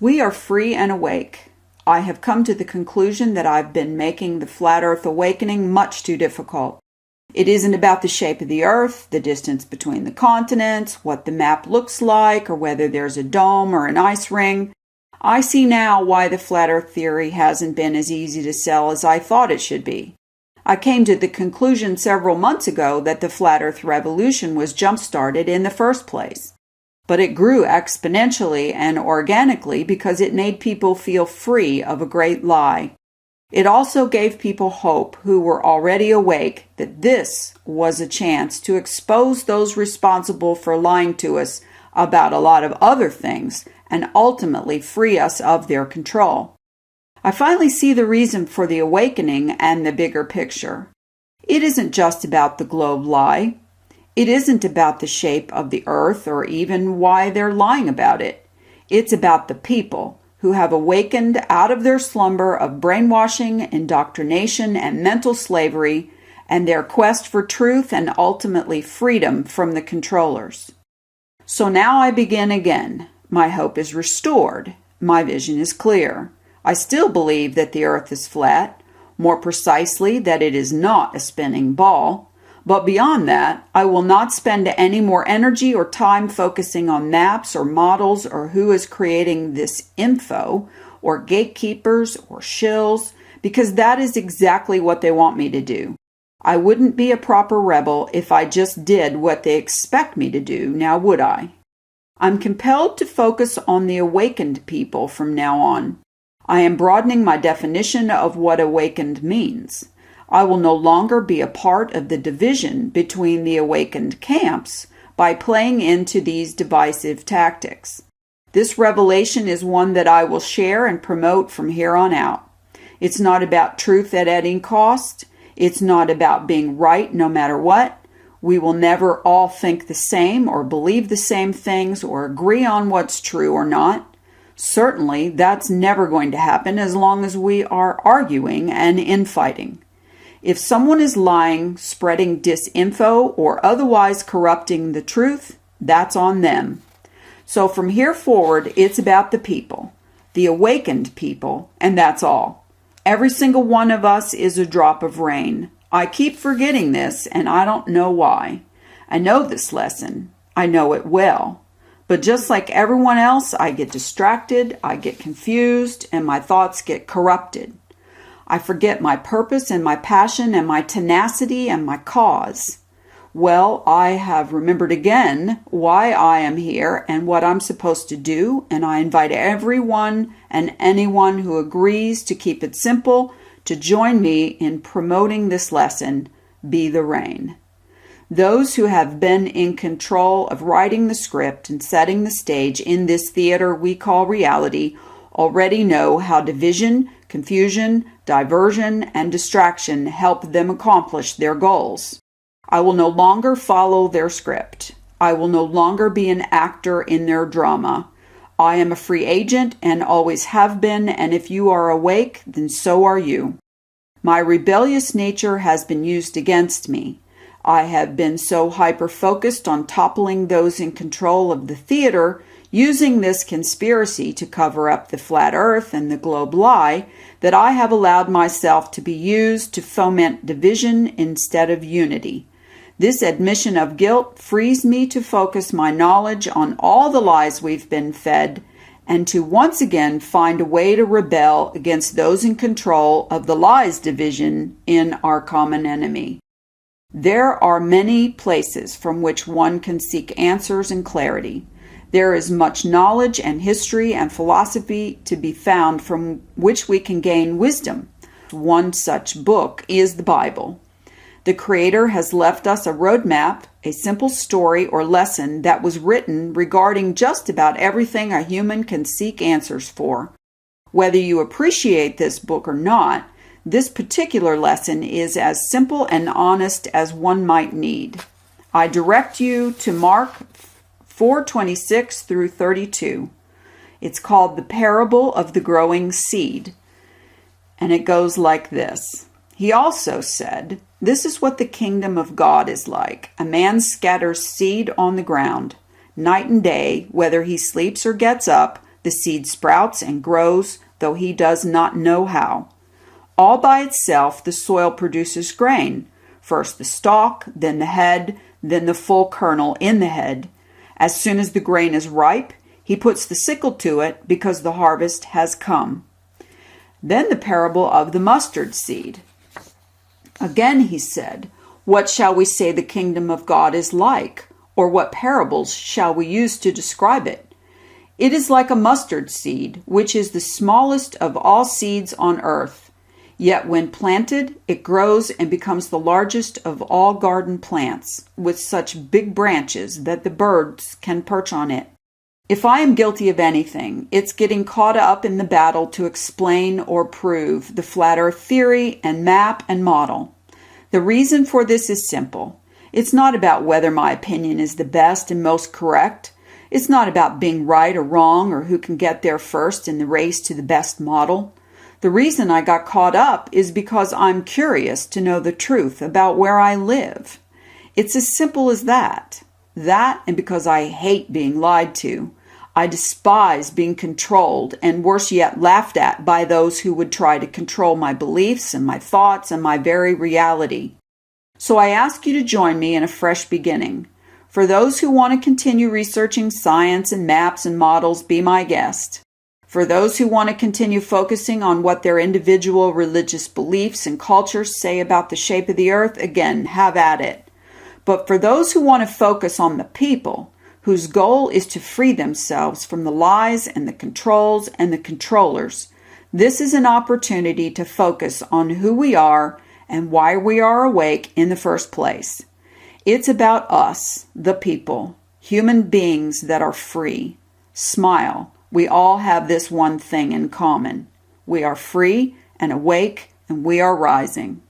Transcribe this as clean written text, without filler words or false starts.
We are free and awake. I have come to the conclusion that I've been making the flat earth awakening much too difficult. It isn't about the shape of the earth, the distance between the continents, what the map looks like, or whether there's a dome or an ice ring. I see now why the flat earth theory hasn't been as easy to sell as I thought it should be. I came to the conclusion several months ago that the flat earth revolution was jump-started in the first place. But it grew exponentially and organically because it made people feel free of a great lie. It also gave people hope who were already awake that this was a chance to expose those responsible for lying to us about a lot of other things and ultimately free us of their control. I finally see the reason for the awakening and the bigger picture. It isn't just about the globe lie. It isn't about the shape of the earth or even why they're lying about it. It's about the people who have awakened out of their slumber of brainwashing, indoctrination, and mental slavery, and their quest for truth and ultimately freedom from the controllers. So now I begin again. My hope is restored. My vision is clear. I still believe that the earth is flat, more precisely that it is not a spinning ball. But beyond that, I will not spend any more energy or time focusing on maps or models or who is creating this info or gatekeepers or shills, because that is exactly what they want me to do. I wouldn't be a proper rebel if I just did what they expect me to do, now would I? I'm compelled to focus on the awakened people from now on. I am broadening my definition of what awakened means. I will no longer be a part of the division between the awakened camps by playing into these divisive tactics. This revelation is one that I will share and promote from here on out. It's not about truth at any cost. It's not about being right no matter what. We will never all think the same or believe the same things or agree on what's true or not. Certainly, that's never going to happen as long as we are arguing and infighting. If someone is lying, spreading disinfo, or otherwise corrupting the truth, that's on them. So from here forward, it's about the people, the awakened people, and that's all. Every single one of us is a drop of rain. I keep forgetting this, and I don't know why. I know this lesson. I know it well. But just like everyone else, I get distracted, I get confused, and my thoughts get corrupted. I forget my purpose and my passion and my tenacity and my cause. Well, I have remembered again why I am here and what I'm supposed to do, and I invite everyone and anyone who agrees to keep it simple to join me in promoting this lesson, Be the Rain. Those who have been in control of writing the script and setting the stage in this theater we call reality already know how division, confusion, diversion, and distraction help them accomplish their goals. I will no longer follow their script. I will no longer be an actor in their drama. I am a free agent and always have been, and if you are awake, then so are you. My rebellious nature has been used against me. I have been so hyper-focused on toppling those in control of the theater, using this conspiracy to cover up the flat earth and the globe lie, that I have allowed myself to be used to foment division instead of unity. This admission of guilt frees me to focus my knowledge on all the lies we've been fed and to once again find a way to rebel against those in control of the lies division in our common enemy. There are many places from which one can seek answers and clarity. There is much knowledge and history and philosophy to be found from which we can gain wisdom. One such book is the Bible. The Creator has left us a roadmap, a simple story or lesson that was written regarding just about everything a human can seek answers for. Whether you appreciate this book or not, this particular lesson is as simple and honest as one might need. I direct you to Mark 4:26 through 32. It's called The Parable of the Growing Seed, and it goes like this. He also said, "This is what the kingdom of God is like. A man scatters seed on the ground. Night and day, whether he sleeps or gets up, The seed sprouts and grows, though he does not know how. All by itself, the soil produces grain. First the stalk, then the head, then the full kernel in the head. As soon as the grain is ripe, he puts the sickle to it because the harvest has come. Then the parable of the mustard seed. Again he said, "What shall we say the kingdom of God is like? Or what parables shall we use to describe it? It is like a mustard seed, which is the smallest of all seeds on earth. Yet when planted, it grows and becomes the largest of all garden plants, with such big branches that the birds can perch on it." If I am guilty of anything, it's getting caught up in the battle to explain or prove the flat earth theory and map and model. The reason for this is simple. It's not about whether my opinion is the best and most correct. It's not about being right or wrong or who can get there first in the race to the best model. The reason I got caught up is because I'm curious to know the truth about where I live. It's as simple as that. That, and because I hate being lied to. I despise being controlled, and worse yet, laughed at by those who would try to control my beliefs and my thoughts and my very reality. So I ask you to join me in a fresh beginning. For those who want to continue researching science and maps and models, be my guest. For those who want to continue focusing on what their individual religious beliefs and cultures say about the shape of the earth, again, have at it. But for those who want to focus on the people, whose goal is to free themselves from the lies and the controls and the controllers, this is an opportunity to focus on who we are and why we are awake in the first place. It's about us, the people, human beings that are free. Smile. We all have this one thing in common. We are free and awake, and we are rising.